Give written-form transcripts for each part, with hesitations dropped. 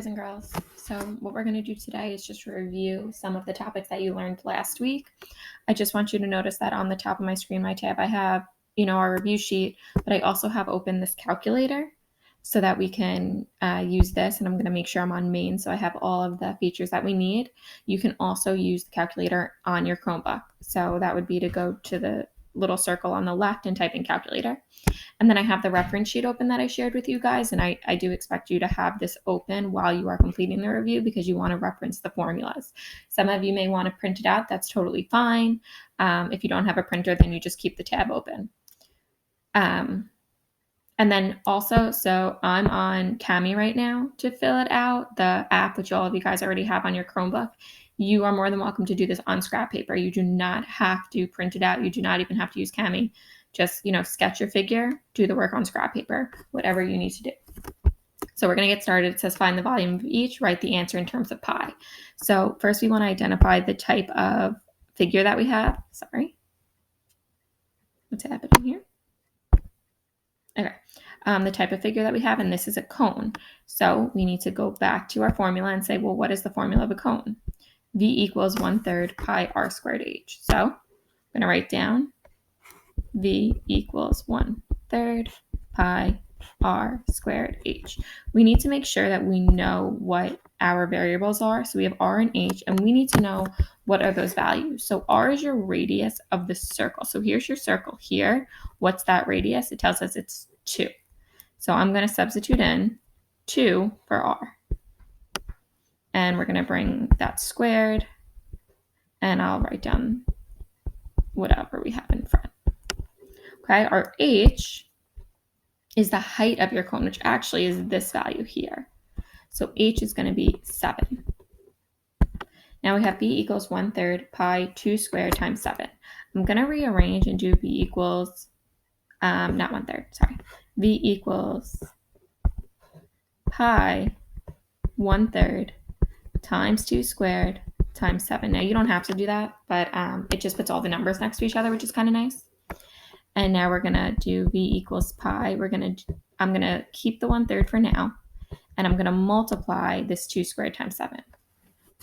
boys and girls. So what we're going to do today is just review some of the topics that you learned last week. I just want you to notice that on the top of my screen, my tab, I have, our review sheet, but I also have open this calculator so that we can use this, and I'm going to make sure I'm on main so I have all of the features that we need. You can also use the calculator on your Chromebook. So that would be to go to the little circle on the left and type in calculator. And then I have the reference sheet open that I shared with you guys. And I do expect you to have this open while you are completing the review because you want to reference the formulas. Some of you may want to print it out. That's totally fine. If you don't have a printer, then you just keep the tab open. And then also, so I'm on Kami right now to fill it out, the app, which all of you guys already have on your Chromebook. You are more than welcome to do this on scrap paper. You do not have to print it out. You do not even have to use Kami. Just, sketch your figure, do the work on scrap paper, whatever you need to do. So we're going to get started. It says find the volume of each, write the answer in terms of pi. So first we want to identify the type of figure that we have. Sorry. What's happening here? Okay. The type of figure that we have, and this is a cone. So we need to go back to our formula and say, well, what is the formula of a cone? V equals 1/3 pi r squared h. So I'm going to write down V equals 1/3 pi r squared h. We need to make sure that we know what our variables are. So we have r and h, and we need to know what are those values. So r is your radius of the circle. So here's your circle here. What's that radius? It tells us it's 2. So I'm going to substitute in 2 for r. And we're going to bring that squared, and I'll write down whatever we have in front. Okay, our h is the height of your cone, which actually is this value here. So h is going to be 7. Now we have v equals 1/3 pi 2 squared times 7. I'm going to rearrange and do v equals, not 1/3, sorry. V equals pi 1/3 times 2 squared times 7. Now you don't have to do that, but it just puts all the numbers next to each other, which is kind of nice. And now we're going to do v equals pi. I'm going to keep the 1/3 for now, and I'm going to multiply this 2 squared times 7.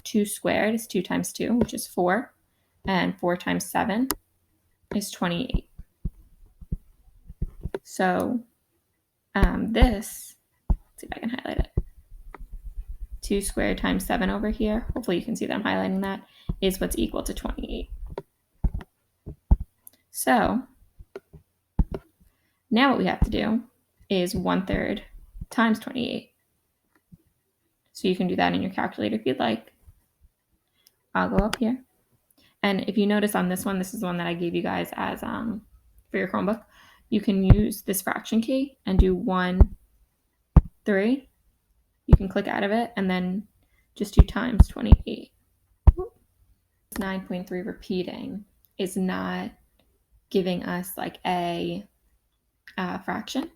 2 squared is 2 times 2, which is 4, and 4 times 7 is 28. So this, let's see if I can highlight it. 2 squared times 7 over here, hopefully you can see that I'm highlighting that, is what's equal to 28. So now what we have to do is 1/3 times 28. So you can do that in your calculator if you'd like. I'll go up here. And if you notice on this one, this is the one that I gave you guys as for your Chromebook. You can use this fraction key and do 1, 3. You can click out of it and then just do times 28. 9.3 repeating is not giving us like a fraction.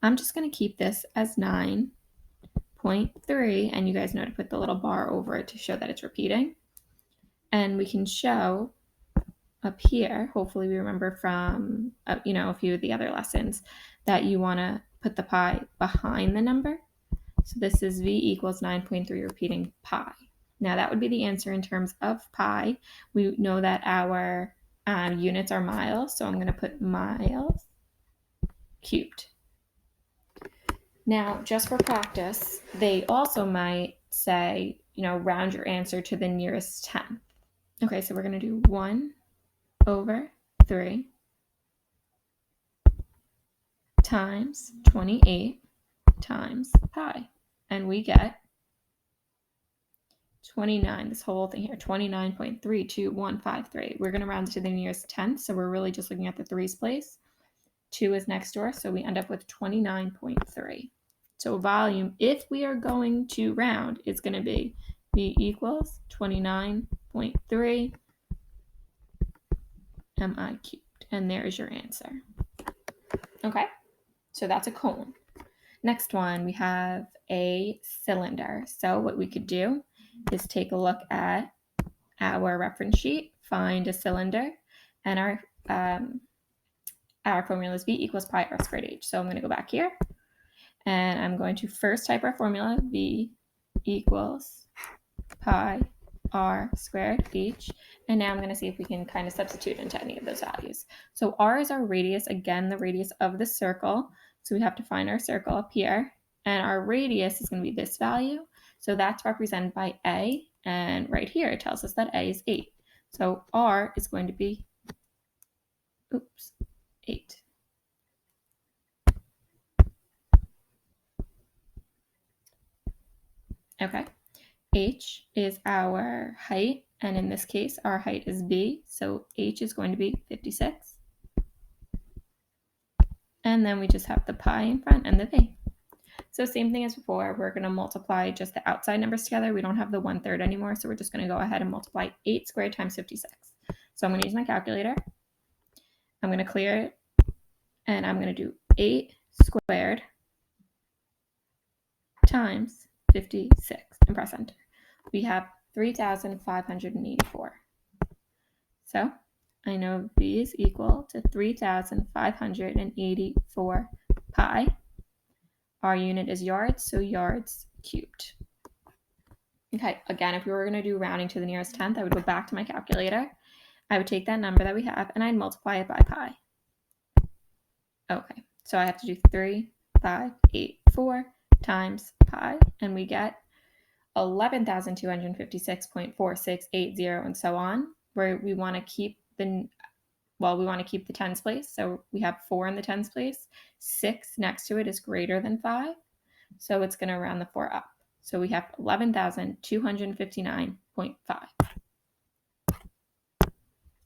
I'm just going to keep this as 9.3, and you guys know to put the little bar over it to show that it's repeating. And we can show up here, hopefully we remember from a few of the other lessons, that you want to put the pi behind the number. So this is v equals 9.3 repeating pi. Now that would be the answer in terms of pi. We know that our units are miles, so I'm going to put miles cubed. Now, just for practice, they also might say, round your answer to the nearest tenth. Okay, so we're going to do 1/3 times 28 times pi. And we get 29, this whole thing here, 29.32153. We're going to round it to the nearest tenth, so we're really just looking at the threes place. 2 is next door, so we end up with 29.3. So volume, if we are going to round, it's going to be v equals 29.3 mi cubed. And there is your answer. Okay, so that's a cone. Next one, we have a cylinder. So what we could do is take a look at our reference sheet, find a cylinder, and our formula is v equals pi r squared h. So I'm going to go back here, and I'm going to first type our formula, v equals pi r squared h. And now I'm going to see if we can kind of substitute into any of those values. So r is our radius, again, the radius of the circle. So we have to find our circle up here. And our radius is going to be this value. So that's represented by a. And right here, it tells us that a is 8. So r is going to be, 8. Okay. H is our height, and in this case, our height is b, so h is going to be 56. And then we just have the pi in front and the v. So same thing as before, we're going to multiply just the outside numbers together. We don't have the 1/3 anymore, so we're just going to go ahead and multiply 8 squared times 56. So I'm going to use my calculator. I'm going to clear it, and I'm going to do 8 squared times 56 and press enter. We have 3,584. So I know v is equal to 3,584 pi. Our unit is yards, so yards cubed. Okay, again, if we were going to do rounding to the nearest tenth, I would go back to my calculator. I would take that number that we have and I'd multiply it by pi. Okay, so I have to do 3,584 times pi, and we get 11,256.4680 and so on, where we want to keep the tens place. So we have 4 in the tens place. 6 next to it is greater than 5. So it's going to round the 4 up. So we have 11,259.5.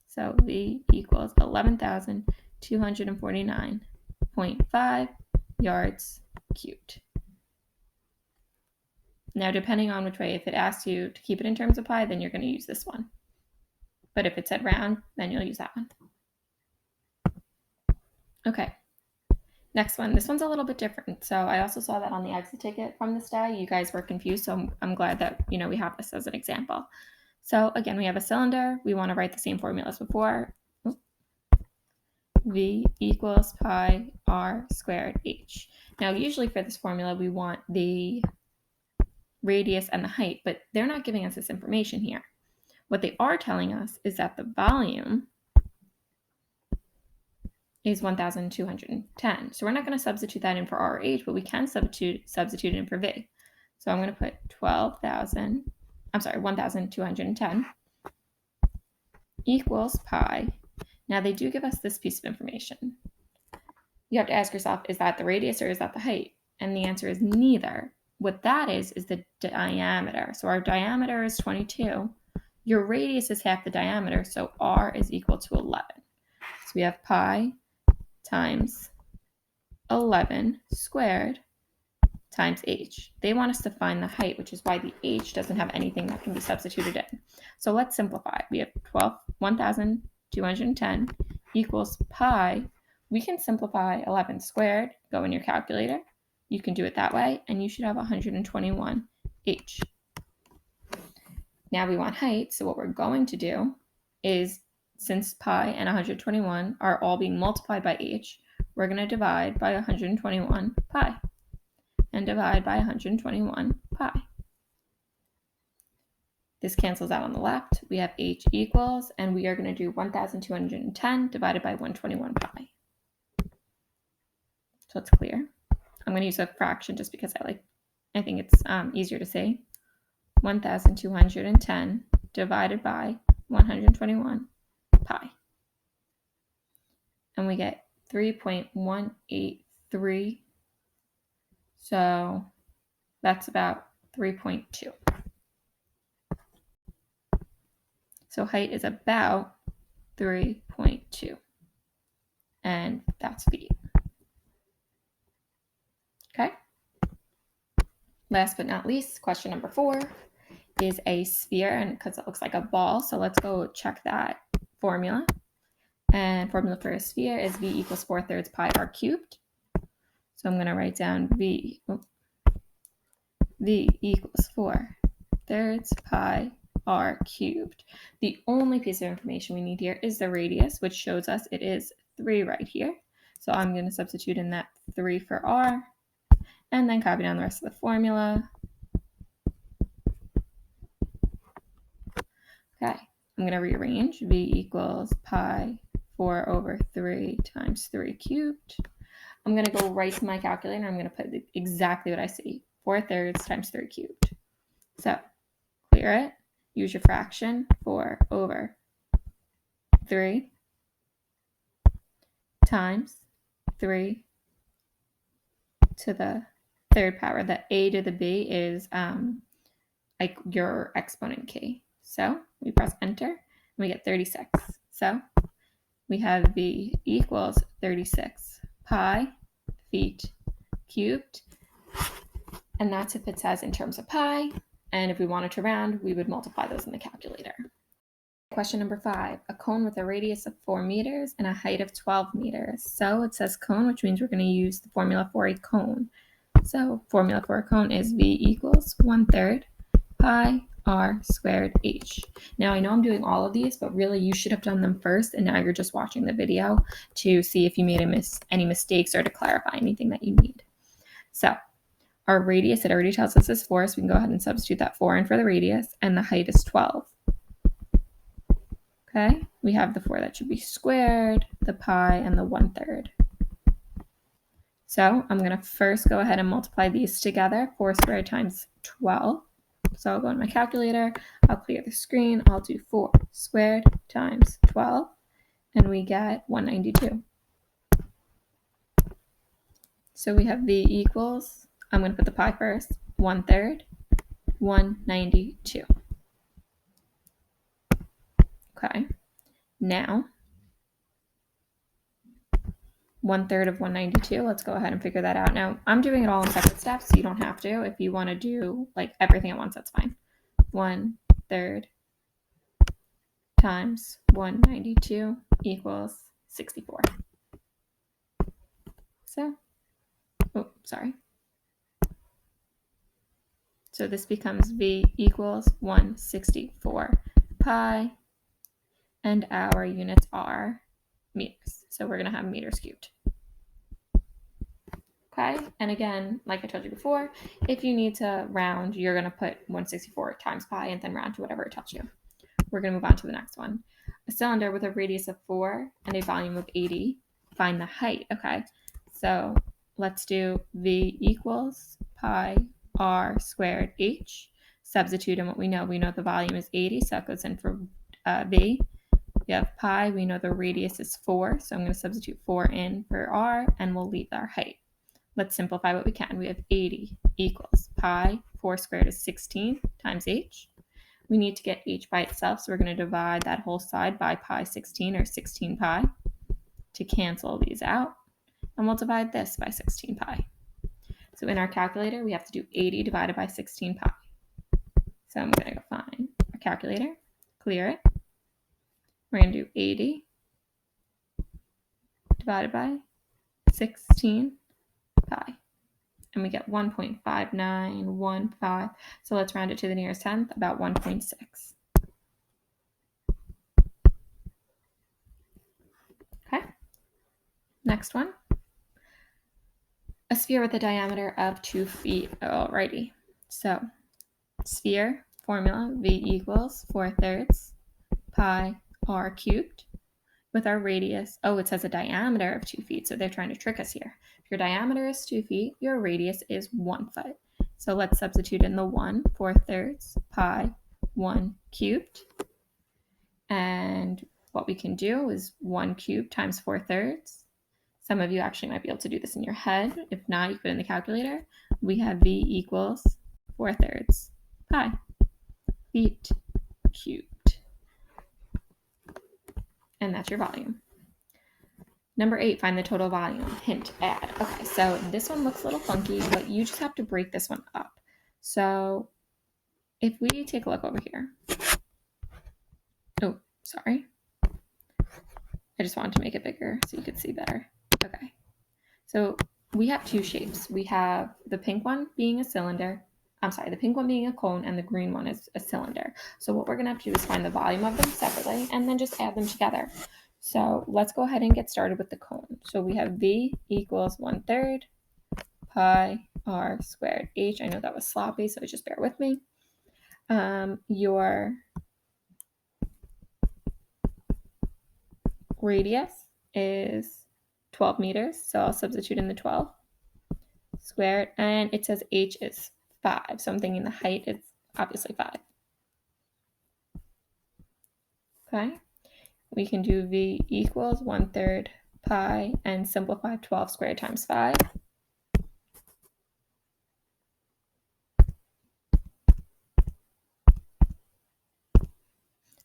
So v equals 11,249.5 yards cubed. Now, depending on which way, if it asks you to keep it in terms of pi, then you're going to use this one. But if it said round, then you'll use that one. Okay. Next one. This one's a little bit different. So I also saw that on the exit ticket from this day. You guys were confused, so I'm glad that we have this as an example. So again, we have a cylinder. We want to write the same formula as before. V equals pi r squared h. Now, usually for this formula, we want the radius and the height, but they're not giving us this information here. What they are telling us is that the volume is 1,210. So we're not going to substitute that in for r or h, but we can substitute it in for v. So I'm going to put 1,210 equals pi. Now they do give us this piece of information. You have to ask yourself, is that the radius or is that the height? And the answer is neither. What that is the diameter. So our diameter is 22. Your radius is half the diameter, so r is equal to 11. So we have pi times 11 squared times h. They want us to find the height, which is why the h doesn't have anything that can be substituted in. So let's simplify. We have 1,210 equals pi. We can simplify 11 squared. Go in your calculator. You can do it that way, and you should have 121 h. Now we want height, so what we're going to do is, since pi and 121 are all being multiplied by h, we're going to divide by 121 pi and divide by 121 pi. This cancels out on the left. We have h equals, and we are going to do 1,210 divided by 121 pi. So it's clear. I'm going to use a fraction just because I think it's easier to say. 1,210 divided by 121 pi. And we get 3.183. So that's about 3.2. So height is about 3.2. And that's feet. Okay. Last but not least, question number 4 is a sphere, and because it looks like a ball, so let's go check that formula. And formula for a sphere is v equals 4/3 pi r cubed. So I'm going to write down v equals 4/3 pi r cubed. The only piece of information we need here is the radius, which shows us it is 3 right here. So I'm going to substitute in that 3 for r, and then copy down the rest of the formula. Okay, I'm going to rearrange. V equals pi 4 over 3 times 3 cubed. I'm going to go right to my calculator. I'm going to put exactly what I see. 4/3 times 3 cubed. So clear it. Use your fraction. 4 over 3 times 3 to the third power. The a to the b is like your exponent k. So we press enter and we get 36. So we have v equals 36 pi feet cubed. And that's if it says in terms of pi. And if we wanted to round, we would multiply those in the calculator. Question number 5, a cone with a radius of 4 meters and a height of 12 meters. So it says cone, which means we're going to use the formula for a cone. So formula for a cone is v equals 1/3 pi r squared h. Now I know I'm doing all of these, but really you should have done them first, and now you're just watching the video to see if you made any mistakes or to clarify anything that you need. So our radius, it already tells us is 4, so we can go ahead and substitute that 4 in for the radius, and the height is 12. Okay, we have the 4 that should be squared, the pi, and the 1/3. So I'm going to first go ahead and multiply these together. 4 squared times 12. So I'll go in my calculator, I'll clear the screen, I'll do 4 squared times 12, and we get 192. So we have v equals, I'm going to put the pi first, 1/3, 192. Okay, now 1/3 of 192. Let's go ahead and figure that out. Now, I'm doing it all in separate steps, so you don't have to. If you want to do like everything at once, that's fine. 1/3 times 192 equals 64. So, oh, sorry. So this becomes v equals 164 pi, and our units are meters. So we're going to have meters cubed. Okay, and again, like I told you before, if you need to round, you're going to put 164 times pi and then round to whatever it tells you. We're going to move on to the next one. A cylinder with a radius of 4 and a volume of 80. Find the height. Okay, so let's do v equals pi r squared h. Substitute in what we know. We know the volume is 80, so it goes in for v. We have pi. We know the radius is 4, so I'm going to substitute 4 in for r, and we'll leave our height. Let's simplify what we can. We have 80 equals pi, 4 squared is 16 times h. We need to get h by itself, so we're going to divide that whole side by pi 16, or 16 pi, to cancel these out. And we'll divide this by 16 pi. So in our calculator, we have to do 80 divided by 16 pi. So I'm going to go find our calculator, clear it. We're going to do 80 divided by 16 pi. And we get 1.5915. So let's round it to the nearest tenth, about 1.6. Okay. Next one. A sphere with a diameter of 2 feet. Alrighty. So sphere formula, v equals 4/3 pi r cubed. With our radius, it says a diameter of 2 feet, so they're trying to trick us here. If your diameter is 2 feet, your radius is 1 foot. So let's substitute in the 1, 4/3 pi 1 cubed. And what we can do is 1 cubed times 4/3. Some of you actually might be able to do this in your head. If not, you put it in the calculator. We have v equals 4/3 pi feet cubed. And that's your volume. Number 8, find the total volume. Hint, add. Okay, so this one looks a little funky, but you just have to break this one up. So if we take a look over here. Oh, sorry. I just wanted to make it bigger so you could see better. Okay. So we have two shapes. We have the pink one being a cylinder. The pink one being a cone, and the green one is a cylinder. So what we're going to have to do is find the volume of them separately and then just add them together. So let's go ahead and get started with the cone. So we have v equals 1/3 pi r squared h. I know that was sloppy, so just bear with me. Your radius is 12 meters, so I'll substitute in the 12 squared, and it says h is 5, so I'm thinking the height is obviously 5. Okay, we can do v equals 1/3 pi and simplify 12 squared times 5.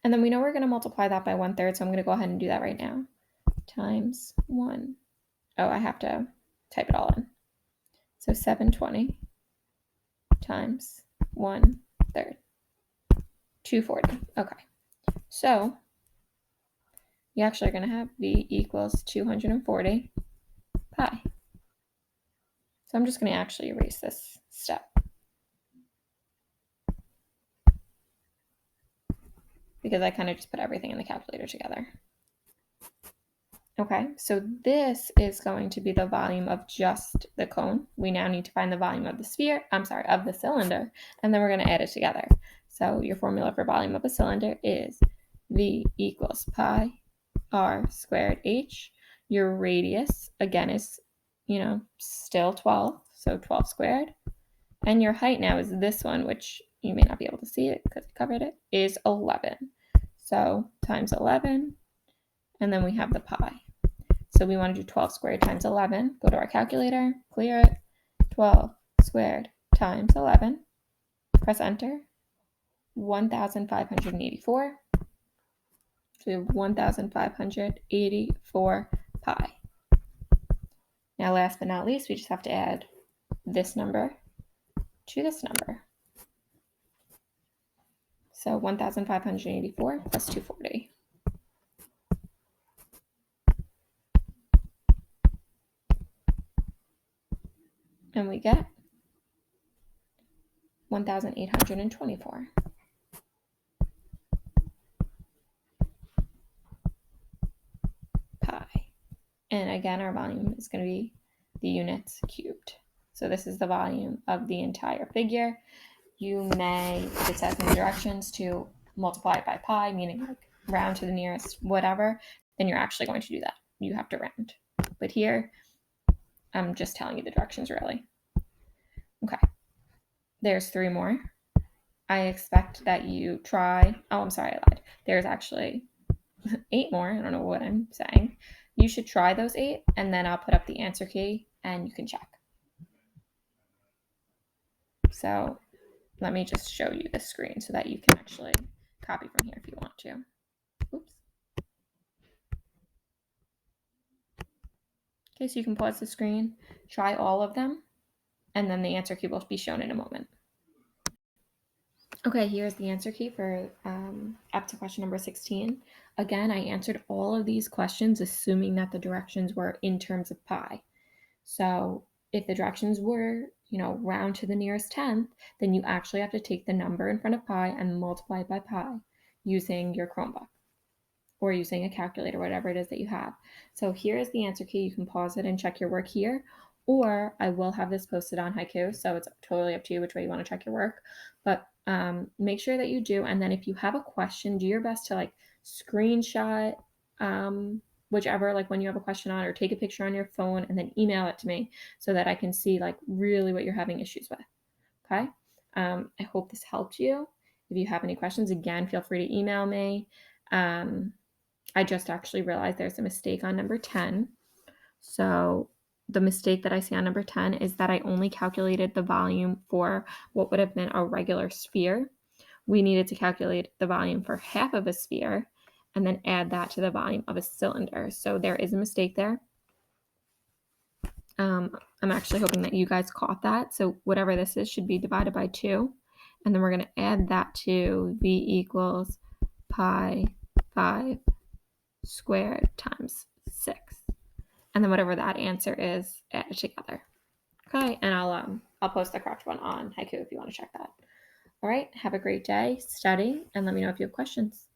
And then we know we're going to multiply that by 1/3, so I'm going to go ahead and do that right now. Times 1. Oh, I have to type it all in. So 720 times 1/3. 240. Okay. So you actually are going to have v equals 240 pi. So I'm just going to actually erase this step, because I kind of just put everything in the calculator together. Okay, so this is going to be the volume of just the cone. We now need to find the volume of the sphere, of the cylinder, and then we're going to add it together. So your formula for volume of a cylinder is V equals pi r squared h. Your radius, again, is, still 12, so 12 squared. And your height now is this one, which you may not be able to see it because I covered it, is 11. So times 11, and then we have the pi. So we want to do 12 squared times 11. Go to our calculator, clear it. 12 squared times 11. Press enter. 1,584. So we have 1,584 pi. Now, last but not least, we just have to add this number to this number. So 1,584 plus 240. And we get 1,824. Pi. And again, our volume is going to be the units cubed. So this is the volume of the entire figure. You may, if it says in the directions, to multiply it by pi, meaning like round to the nearest whatever, then you're actually going to do that. You have to round. But here, I'm just telling you the directions really. Okay. There's 3 more. I expect that you try. Oh, I'm sorry, I lied. There's actually 8 more. I don't know what I'm saying. You should try those 8, and then I'll put up the answer key and you can check. So let me just show you the screen so that you can actually copy from here if you want to. Oops. Okay, so you can pause the screen, try all of them, and then the answer key will be shown in a moment. Okay, here's the answer key for up to question number 16. Again, I answered all of these questions assuming that the directions were in terms of pi. So if the directions were, round to the nearest tenth, then you actually have to take the number in front of pi and multiply it by pi using your Chromebook or using a calculator, whatever it is that you have. So here is the answer key. You can pause it and check your work here, or I will have this posted on Haiku, so it's totally up to you which way you want to check your work. But make sure that you do, and then if you have a question, do your best to like screenshot whichever, like when you have a question on, or take a picture on your phone and then email it to me so that I can see like really what you're having issues with. Okay. I hope this helped you. If you have any questions, again, feel free to email me. I just actually realized there's a mistake on number 10. So the mistake that I see on number 10 is that I only calculated the volume for what would have been a regular sphere. We needed to calculate the volume for half of a sphere and then add that to the volume of a cylinder. So there is a mistake there. I'm actually hoping that you guys caught that. So whatever this is should be divided by 2. And then we're going to add that to v equals pi 5 squared times 6. And then whatever that answer is, add it together. Okay, and I'll post the correct one on Haiku if you want to check that. All right, have a great day, study, and let me know if you have questions.